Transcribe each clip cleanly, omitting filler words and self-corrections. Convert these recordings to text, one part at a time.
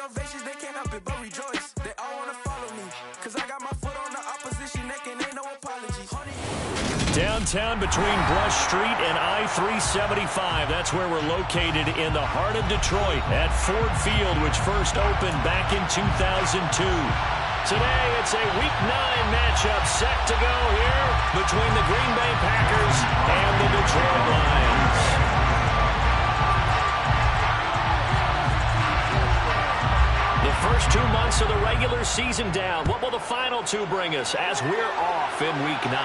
ovations, they can't help it but rejoice. They all wanna follow me, cause I got my foot on the opposition neck and ain't no apologies. Downtown between Brush Street and I-375. That's where we're located in the heart of Detroit at Ford Field, which first opened back in 2002. Today, it's a Week 9 matchup set to go here between the Green Bay Packers and the Detroit Lions. The first 2 months of the regular season down. What will the final 2 bring us as we're off in Week 9?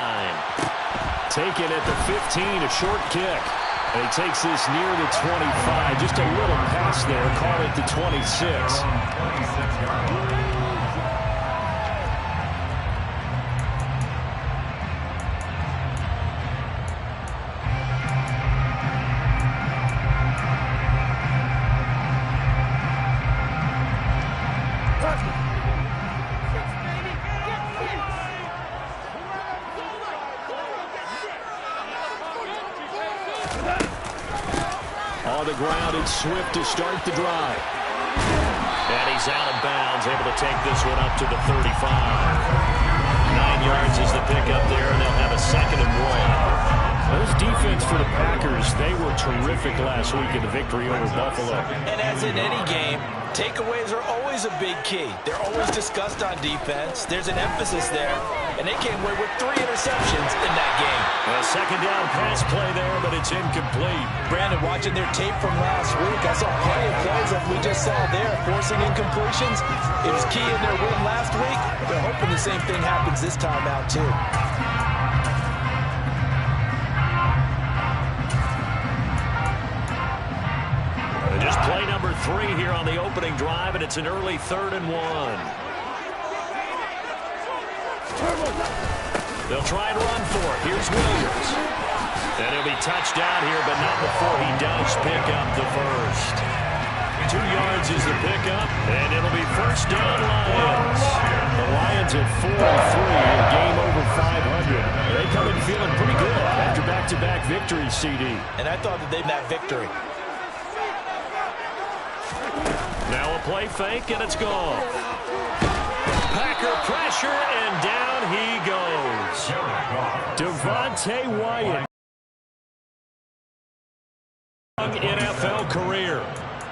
Taken at the 15, a short kick. And he takes this near the 25. Just a little pass there. Call it the 26. On the ground, it's Swift to start the drive. And he's out of bounds, able to take this one up to the 35. 9 yards is the pickup there, and they'll have a 2nd and 1. Those defense for the Packers, they were terrific last week in the victory over Buffalo. And as in any game, takeaways are always a big key. They're always discussed on defense. There's an emphasis there, and they came away with 3 interceptions in that game. A 2nd down pass play there, but it's incomplete. Brandon, watching their tape from last week, I saw plenty of plays like we just saw there, forcing incompletions. It was key in their win last week. They're hoping the same thing happens this time out, too. Just play number 3 here on the opening drive, and it's an early 3rd and 1. They'll try and run for it. Here's Williams. And he'll be touched down here, but not before he does pick up the first. 2 yards is the pickup, and it'll be 1st down Lions. The Lions at 4-3 in a game over 500. They come in feeling pretty good after back-to-back victories, CD. And I thought that they'd have victory. Now a play fake, and it's gone. Packer pressure, and down he goes. Devontae Wyatt. NFL career.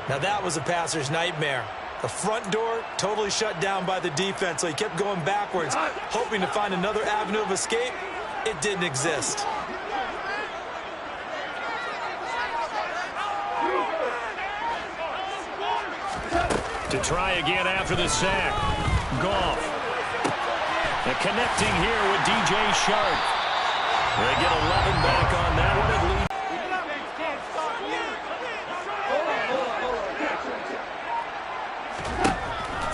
Now that was a passer's nightmare. The front door totally shut down by the defense, so he kept going backwards, hoping to find another avenue of escape. It didn't exist. To try again after the sack. Goff. And connecting here with DJ Shark. They get 11 back on that one. It leads.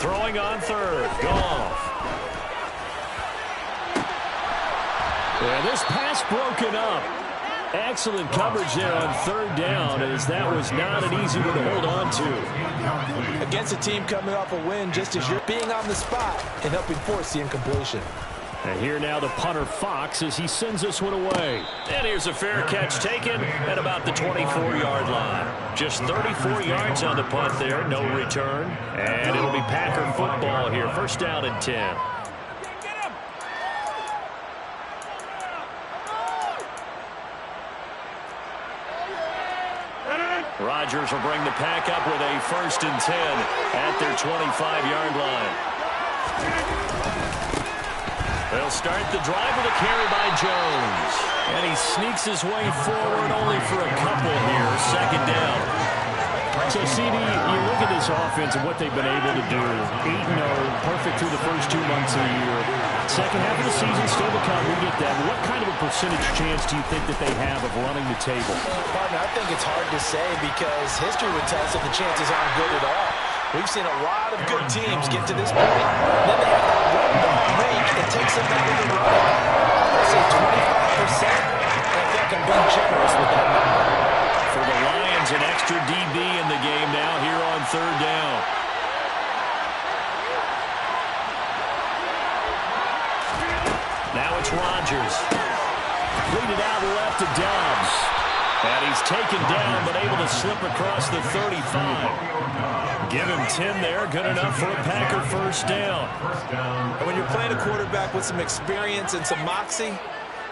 Throwing on 3rd. Goff. Yeah, this pass broken up. Excellent coverage there on 3rd down, as that was not an easy one to hold on to. Against a team coming off a win, just as you're being on the spot and helping force the incompletion. And here now the punter Fox as he sends this one away. And here's a fair catch taken at about the 24-yard line. Just 34 yards on the punt there, no return. And it'll be Packer football here, 1st down and 10. Rodgers will bring the pack up with a 1st and 10 at their 25-yard line. They'll start the drive with a carry by Jones. And he sneaks his way forward only for a couple here. 2nd down. So, CD, you look at this offense and what they've been able to do. 8-0, perfect through the first 2 months of the year. Second half of the season still to come. We get that. What kind of a percentage chance do you think that they have of running the table? Partner, I think it's hard to say because history would tell us that the chances aren't good at all. We've seen a lot of good teams get to this point. Then they have that run break and takes them out of the run. I'll say 25%. I think I'm being generous with that number. For the Lions, an extra DB in the game now here on 3rd down. Now it's Rodgers. Lead it out left to Dobbs. And he's taken down, but able to slip across the 35. Give him 10 there. Good enough for a Packer first down. And when you're playing a quarterback with some experience and some moxie,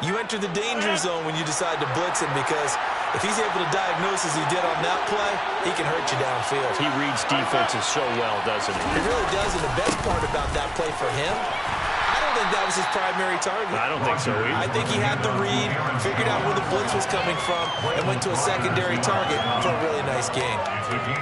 you enter the danger zone when you decide to blitz him, because if he's able to diagnose as he did on that play, he can hurt you downfield. He reads defenses so well, doesn't he? He really does, and the best part about that play for him, I don't think that was his primary target. I don't think so either. I think he had the read, figured out where the blitz was coming from, and went to a secondary target for a really nice gain.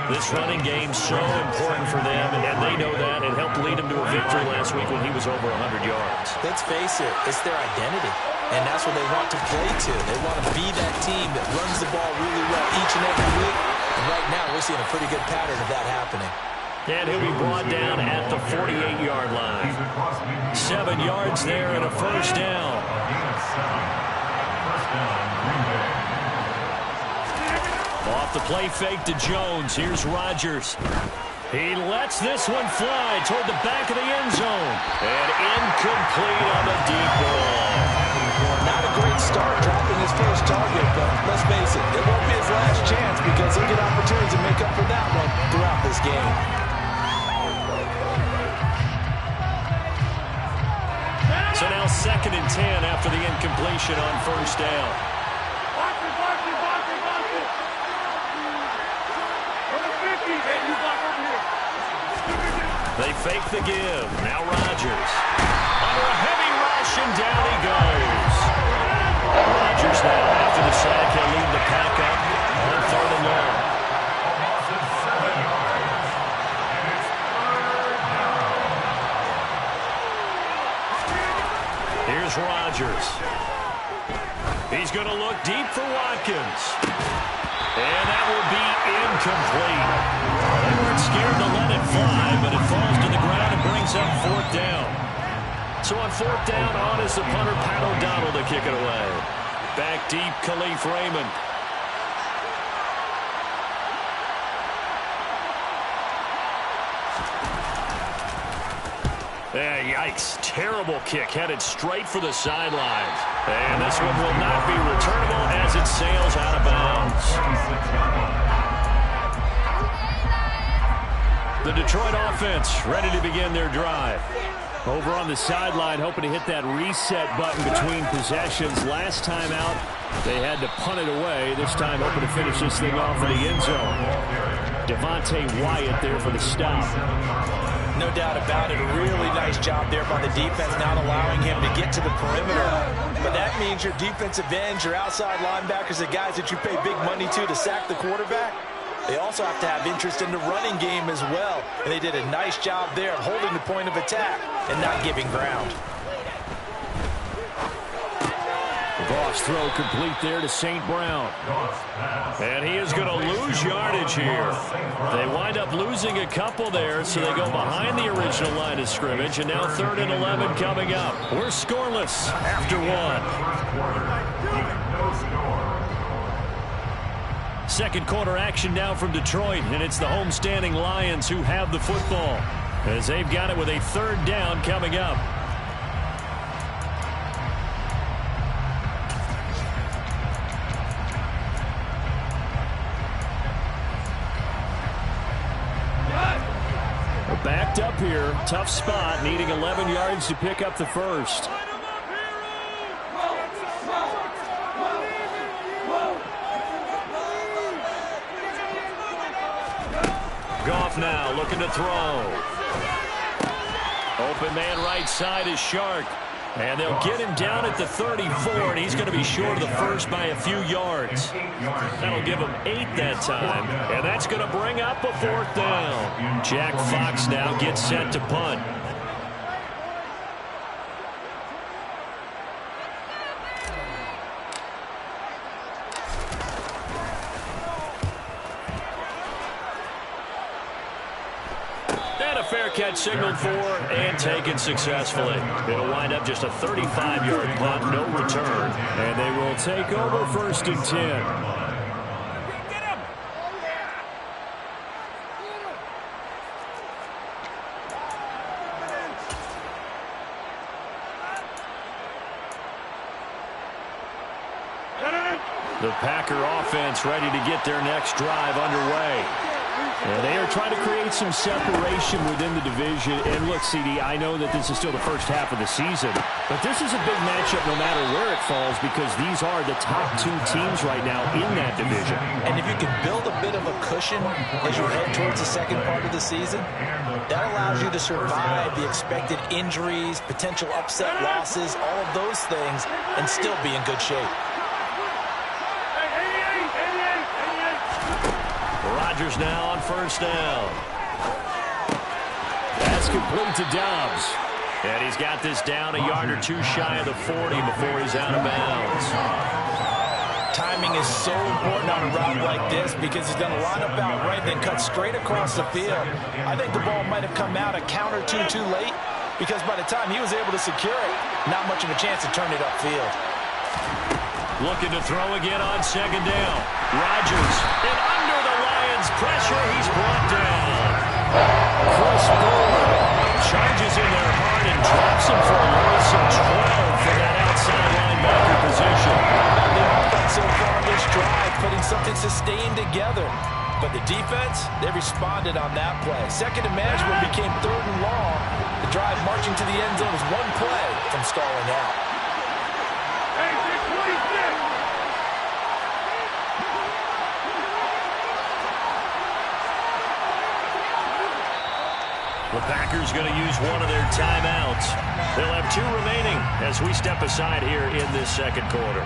This running game's so important for them, and they know that. It helped lead him to a victory last week when he was over 100 yards. Let's face it, it's their identity, and that's what they want to play to. They want to be that team that runs the ball really well each and every week, and right now we're seeing a pretty good pattern of that happening. And he'll be brought down at the 48-yard line. 7 yards there and a first down. Off the play fake to Jones. Here's Rodgers. He lets this one fly toward the back of the end zone. And incomplete on the deep ball. Not a great start dropping his first target, but let's face it, it won't be his last chance, because he'll get opportunities to make up for that one throughout this game. So now 2nd and 10 after the incompletion on first down. They fake the give. Now Rodgers. Under a heavy rush, and down he goes. Rodgers now, after the sack, he'll lead the pack up on 3rd and long. Here's Rodgers. He's going to look deep for Watkins. And that will be incomplete. They weren't scared to let it fly, but it falls to the ground and brings up 4th down. So on 4th down, on is the punter, Pat O'Donnell, to kick it away. Back deep, Khalif Raymond. Yikes. Terrible kick headed straight for the sidelines. And this one will not be returnable as it sails out of bounds. The Detroit offense ready to begin their drive. Over on the sideline, hoping to hit that reset button between possessions. Last time out, they had to punt it away. This time hoping to finish this thing off in the end zone. Devontae Wyatt there for the stop. No doubt about it. A really nice job there by the defense, not allowing him to get to the perimeter. But that means your defensive ends, your outside linebackers, the guys that you pay big money to sack the quarterback, they also have to have interest in the running game as well. And they did a nice job there of holding the point of attack and not giving ground. Goff's throw complete there to St. Brown. And he is going to lose yardage here. They wind up losing a couple there, so they go behind the original line of scrimmage, and now 3rd and 11 coming up. We're scoreless after 1. Second quarter action now from Detroit, and it's the homestanding Lions who have the football, as they've got it with a 3rd down coming up. Backed up here, tough spot, needing 11 yards to pick up the first. Goff now looking to throw. Open man right side is Shark. And they'll get him down at the 34, and he's going to be short of the first by a few yards. That'll give him 8 that time, and that's going to bring up a 4th down. Jack Fox now gets set to punt. Fair catch signaled for and taken successfully. It'll wind up just a 35-yard punt, no return. And they will take over 1st and 10. The Packer offense ready to get their next drive underway. And they are trying to create some separation within the division. And look, CD, I know that this is still the first half of the season, but this is a big matchup no matter where it falls because these are the top two teams right now in that division. And if you can build a bit of a cushion as you head towards the second part of the season, that allows you to survive the expected injuries, potential upset losses, all of those things, and still be in good shape. Rodgers now on first down. That's complete to Dobbs. And he's got this down a yard or two shy of the 40 before he's out of bounds. Timing is so important on a route like this because he's going to line up out right, then cut straight across the field. I think the ball might have come out a count or two too late because by the time he was able to secure it, not much of a chance to turn it upfield. Looking to throw again on second down. Rodgers, and under the Lions' pressure, he's brought down. Chris Moore charges in there hard and drops him for a loss of 12 for that outside linebacker position. The offense so far this drive, putting something sustained together. But the defense, they responded on that play. Second and management became third and long. The drive marching to the end zone was one play from stalling out. The Packers going to use one of their timeouts. They'll have two remaining as we step aside here in this second quarter.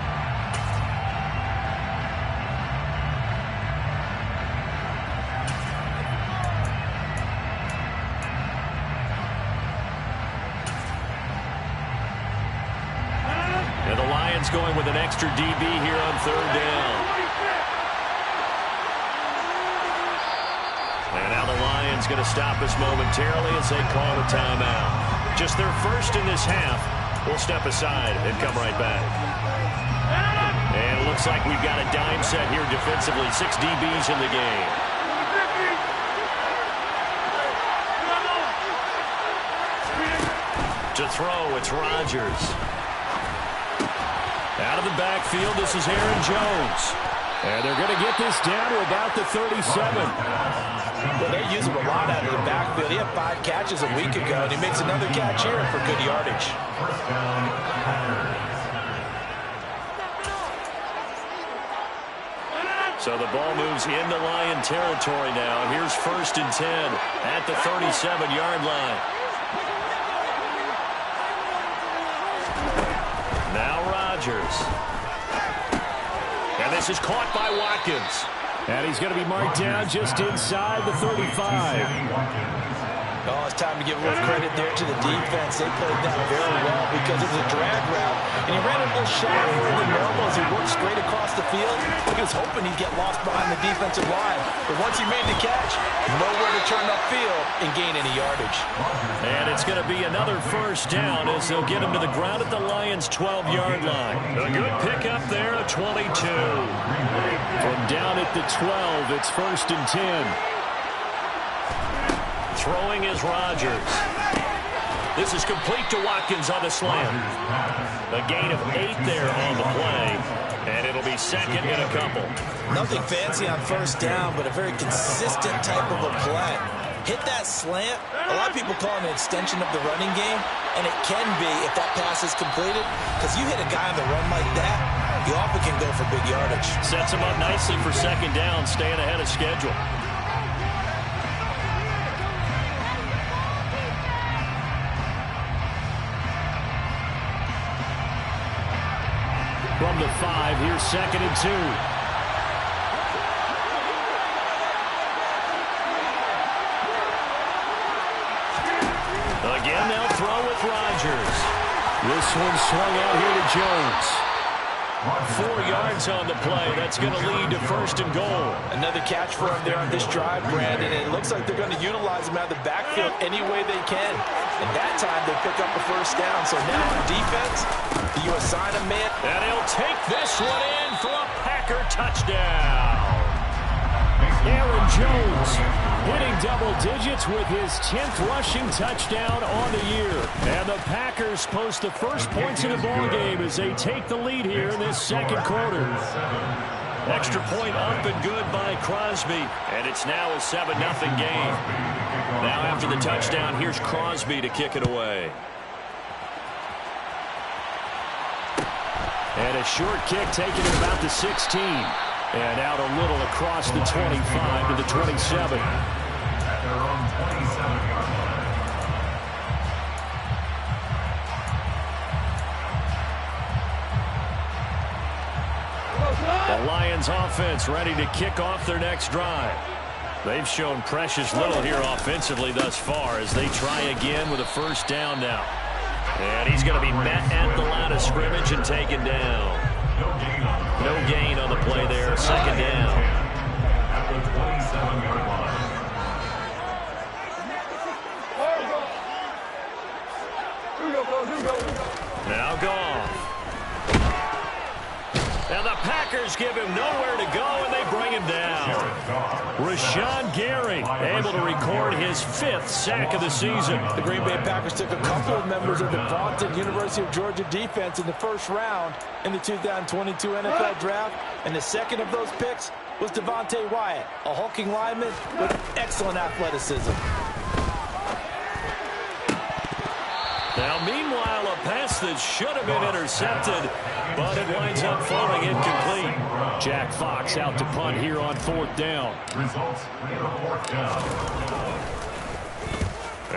And the Lions going with an extra DB here on third down. And now the Lions going to stop us momentarily as they call a timeout. Just their first in this half. We'll step aside and come right back. And it looks like we've got a dime set here defensively. 6 DBs in the game. To throw, it's Rodgers. Out of the backfield, this is Aaron Jones. And they're going to get this down to about the 37. Well, they use him a lot out of the backfield. He had 5 catches a week ago, and he makes another catch here for good yardage. So the ball moves into Lion territory now. Here's first and 10 at the 37-yard line. Now Rodgers. And this is caught by Watkins. And he's going to be marked down just inside the 35. Oh, it's time to give a little credit there to the defense. They played that very well because it was a drag route. And he ran a little shallower than normal as he worked straight across the field. He was hoping he'd get lost behind the defensive line. But once he made the catch, nowhere to turn upfield and gain any yardage. And it's going to be another first down as they'll get him to the ground at the Lions' 12-yard line. A good pickup there, a 22. From down at the 12, it's first and 10. Throwing is Rodgers. This is complete to Watkins on the slant. A gain of 8 there on the play. And it'll be second and a couple. Nothing fancy on first down, but a very consistent type of a play. Hit that slant. A lot of people call it an extension of the running game, and it can be if that pass is completed, because you hit a guy on the run like that, you often can go for big yardage. Sets him up nicely for second down, staying ahead of schedule. From the 5, here's second and 2. Again, they'll throw with Rodgers. This one swung out here to Jones. 4 yards on the play. That's going to lead to first and goal. Another catch for him there on this drive, Brandon, and it looks like they're going to utilize him out of the backfield any way they can. And that time, they pick up a first down. So now on defense, you assign a man. And he'll take this one in for a Packer touchdown. Aaron Jones hitting double digits with his 10th rushing touchdown on the year. And the Packers post the first points in the ballgame as they take the lead here in this second quarter. Extra point up and good by Crosby. And it's now a 7-0 game. Now after the touchdown, here's Crosby to kick it away. And a short kick taken at about the 16. And out a little across the 25 to the 27. The Lions offense ready to kick off their next drive. They've shown precious little here offensively thus far as they try again with a first down now. And he's going to be met at the line of scrimmage and taken down. No gain on the play there, second down. Now gone. Now the Packers give him nowhere to go, and they bring him down. Rashawn Gary able to record his 5th sack of the season. The Green Bay Packers took a couple of members of the vaunted University of Georgia defense in the first round in the 2022 NFL Draft, and the second of those picks was Devontae Wyatt, a hulking lineman with excellent athleticism. Now, meanwhile, a pass that should have been intercepted, but it winds up falling incomplete. Jack Fox out to punt here on 4th down.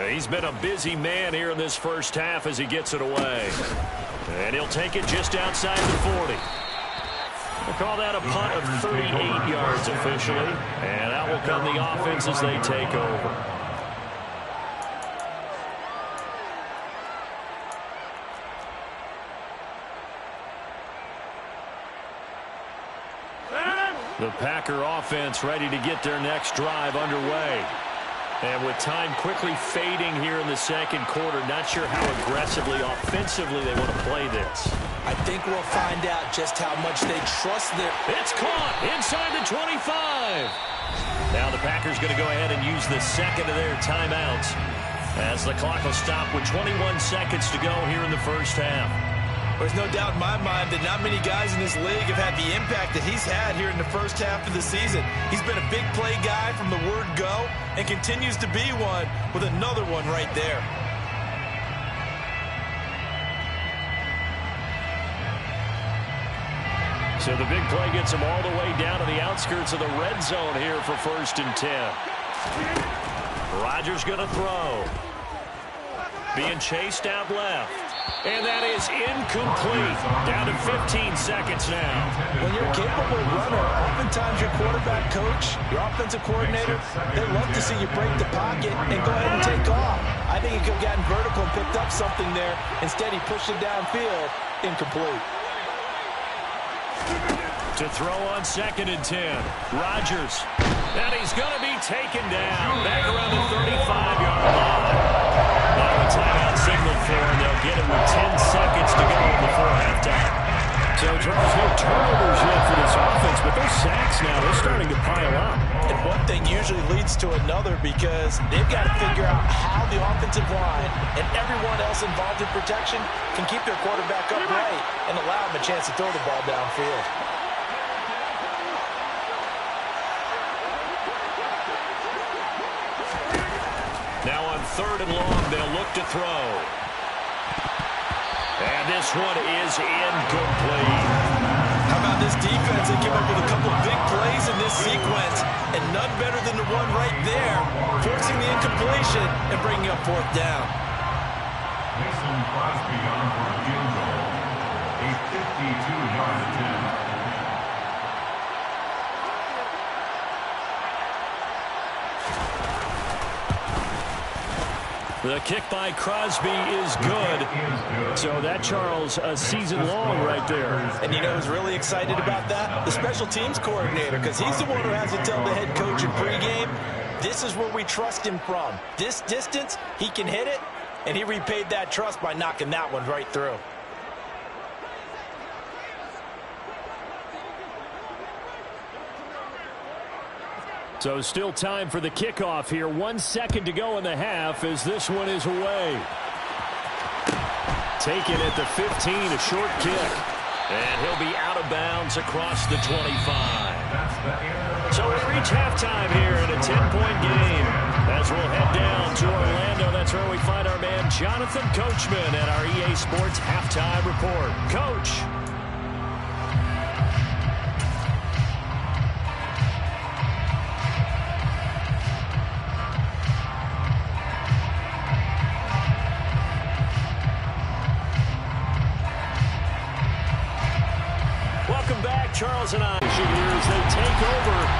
He's been a busy man here in this first half as he gets it away. And he'll take it just outside the 40. We'll call that a punt of 38 yards officially. And out will come the offense as they take over. The Packer offense ready to get their next drive underway. And with time quickly fading here in the second quarter, not sure how aggressively, offensively they want to play this. I think we'll find out just how much they trust their... It's caught inside the 25. Now the Packers going to go ahead and use the second of their timeouts as the clock will stop with 21 seconds to go here in the first half. There's no doubt in my mind that not many guys in this league have had the impact that he's had here in the first half of the season. He's been a big play guy from the word go and continues to be one with another one right there. So the big play gets him all the way down to the outskirts of the red zone here for 1st and 10. Rodgers going to throw. Being chased out left. And that is incomplete. Down to 15 seconds now. When you're a capable runner, oftentimes your quarterback coach, your offensive coordinator, they love to see you break the pocket and go ahead and take off. I think he could have gotten vertical and picked up something there. Instead, he pushed it downfield. Incomplete. To throw on 2nd and 10. Rodgers. And he's going to be taken down. Back around the 35-yard line. Now a timeout signal for him. They'll get it with 10 seconds to go before halftime. So, Charles, no turnovers yet for this offense, but those sacks now, they're starting to pile up. And one thing usually leads to another because they've got to figure out how the offensive line and everyone else involved in protection can keep their quarterback upright and allow him a chance to throw the ball downfield. Now on 3rd and long, they'll look to throw. And this one is incomplete. How about this defense? They came up with a couple of big plays in this sequence, and none better than the one right there, forcing the incompletion and bringing up 4th down. Mason Crosby on for a field goal. A 52-yard attempt. The kick by Crosby is good. So that, Charles, a season long right there. And you know who's really excited about that? The special teams coordinator, because he's the one who has to tell the head coach in pregame, this is where we trust him from. This distance, he can hit it, and he repaid that trust by knocking that one right through. So still time for the kickoff here. 1 second to go in the half as this one is away. Taken at the 15, a short kick. And he'll be out of bounds across the 25. So we reach halftime here in a 10-point game. As we'll head down to Orlando, that's where we find our man Jonathan Coachman at our EA Sports Halftime Report. Coach. Welcome back, Charles and I. Here as they take over